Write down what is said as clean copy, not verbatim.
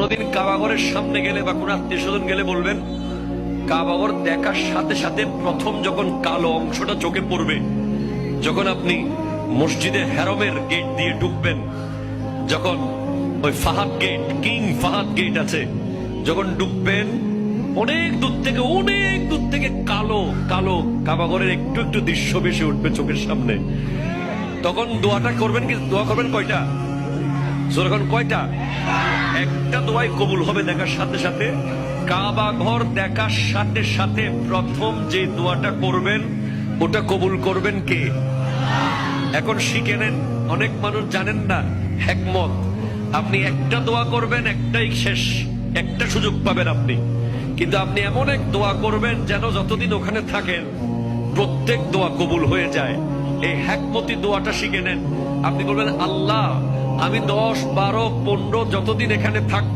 কোনদিন কাবাগরের সামনে গেলে বা কোন আত্মীয় স্বজন গেলে বলবেন, কাবাগর দেখার সাথে সাথে প্রথম যখন কালো অংশটা চোখে পড়বে, যখন আপনি মসজিদে হেরমের গেট দিয়ে ঢুকবেন, যখন ওই Fahad gate, king Fahad gate আছে, যখন ঢুকবেন, অনেক দূর থেকে কালো কালো কাবাগরের একটু একটু দৃশ্য বেশি উঠবে চোখের সামনে। তখন দোয়াটা করবেন, কি দোয়া করবেন কয়টা? যখন কয়টা? একটা দোয়াই কবুল হবে দেখার সাথে সাথে। কাবা ঘর দেখার সাথে সাথে প্রথম যে দোয়াটা করবেন ওটা কবুল করবেন কে? এখন শিখে নেন, অনেক মানুষ জানেন না হিকমত। আপনি একটা দোয়া করবেন, একটাই শেষ, একটা সুযোগ পাবেন আপনি, কিন্তু আপনি এমন এক দোয়া করবেন যেন যতদিন ওখানে থাকেন প্রত্যেক দোয়া কবুল হয়ে যায়। এই হিকমতি দোয়াটা শিখে নেন। আপনি বলবেন, আল্লাহ আমি 10, 12, 15 যতদিন এখানে থাকবো